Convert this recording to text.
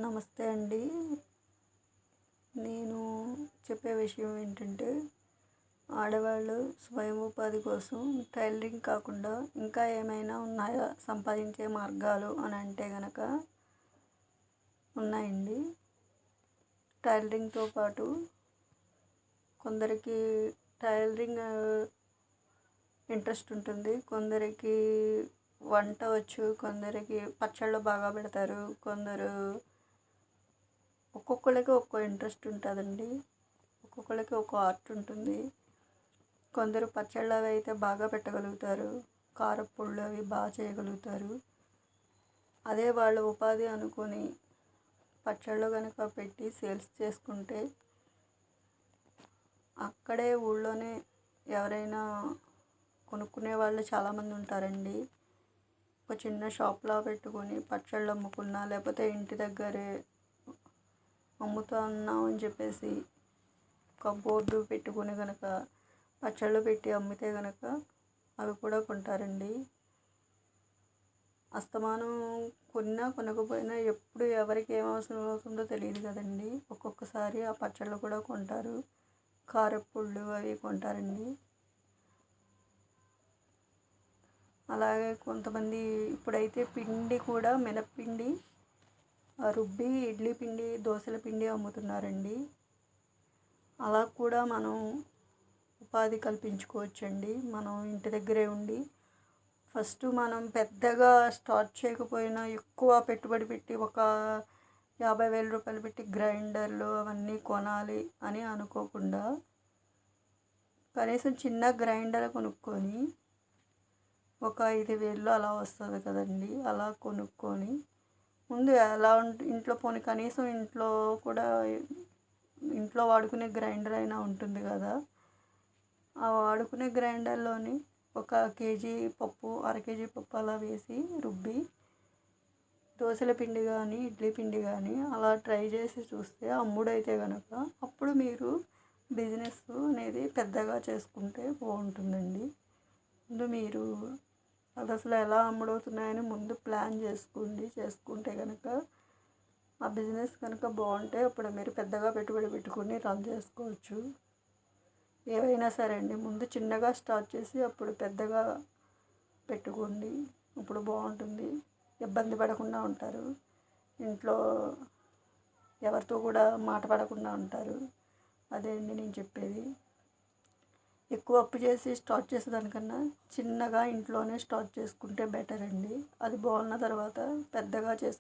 నమస్తే అండి. నేను చెప్పే విషయం ఏంటంటే, ఆడవాళ్ళు స్వయం ఉపాధి కోసం టైలరింగ్ కాకుండా ఇంకా ఏమైనా ఉన్నాయా సంపాదించే మార్గాలు అని అంటే గనక ఉన్నాయండి. టైలరింగ్తో పాటు కొందరికి టైలరింగ్ ఇంట్రెస్ట్ ఉంటుంది, కొందరికి వంట వచ్చు, కొందరికి పచ్చళ్ళు బాగా పెడతారు, కొందరు ఒక్కొక్కళ్ళకి ఒక్కో ఇంట్రెస్ట్ ఉంటుందండి. ఒక్కొక్కళ్ళకి ఒక్కో ఆర్ట్ ఉంటుంది. కొందరు పచ్చళ్ళు అవి అయితే బాగా పెట్టగలుగుతారు, కారప్పొళ్ళు అవి బాగా చేయగలుగుతారు. అదే వాళ్ళ ఉపాధి అనుకొని పచ్చళ్ళు కనుక పెట్టి సేల్స్ చేసుకుంటే అక్కడే ఊళ్ళోనే ఎవరైనా కొనుక్కునే వాళ్ళు చాలామంది ఉంటారండి. ఒక చిన్న షాప్లా పెట్టుకొని పచ్చళ్ళు అమ్ముకున్నా, లేకపోతే ఇంటి దగ్గరే అమ్ముతా ఉన్నాం అని చెప్పేసి ఒక బోర్డు పెట్టుకుని కనుక పచ్చళ్ళు పెట్టి అమ్మితే కనుక అవి కూడా కొంటారండి. అస్తమానం కొన్నా కొనకపోయినా ఎప్పుడు ఎవరికి ఏం అవసరం అవుతుందో తెలియదు కదండి. ఒక్కొక్కసారి ఆ పచ్చళ్ళు కూడా కొంటారు, కారప్పొళ్ళు అవి కొంటారండి. అలాగే కొంతమంది ఇప్పుడైతే పిండి కూడా మినప్పిండి రుబ్బి ఇడ్లీ పిండి, దోశల పిండి అమ్ముతున్నారండి. అలా కూడా మనం ఉపాధి కల్పించుకోవచ్చండి. మనం ఇంటి దగ్గరే ఉండి ఫస్ట్ మనం పెద్దగా స్టార్ట్ చేయకపోయినా ఎక్కువ పెట్టుబడి పెట్టి ఒక 50,000 రూపాయలు పెట్టి గ్రైండర్లు అవన్నీ కొనాలి అని అనుకోకుండా కనీసం చిన్న గ్రైండర్ కొనుక్కొని ఒక 5,000 అలా వస్తుంది కదండి. అలా కొనుక్కొని ముందు ఎలా ఇంట్లో పోనీ కనీసం ఇంట్లో వాడుకునే గ్రైండర్ అయినా ఉంటుంది కదా. ఆ వాడుకునే గ్రైండర్లోని 1 కేజీ పప్పు, 1/2 కేజీ పప్పు అలా వేసి రుబ్బి దోశల పిండి కానీ ఇడ్లీ పిండి కానీ అలా ట్రై చేసి చూస్తే అమ్ముడైతే కనుక అప్పుడు మీరు బిజినెస్ అనేది పెద్దగా చేసుకుంటే బాగుంటుందండి. ముందు మీరు అది అసలు ఎలా అమ్ముడవుతున్నాయని ముందు ప్లాన్ చేసుకుంటే కనుక ఆ బిజినెస్ కనుక బాగుంటే అప్పుడు మీరు పెద్దగా పెట్టుబడి పెట్టుకుని రన్ చేసుకోవచ్చు. ఏవైనా సరే అండి, ముందు చిన్నగా స్టార్ట్ చేసి అప్పుడు పెద్దగా పెట్టుకోండి. అప్పుడు బాగుంటుంది, ఇబ్బంది పడకుండా ఉంటారు, ఇంట్లో ఎవరితో కూడా మాట పడకుండా ఉంటారు. అదే అండి నేను చెప్పేది. ఎక్కువ అప్పు చేసి స్టార్ట్ చేసేదానికన్నా చిన్నగా ఇంట్లోనే స్టార్ట్ చేసుకుంటే బెటర్ అండి. అది బాగున్న తర్వాత పెద్దగా చేసుకుంటే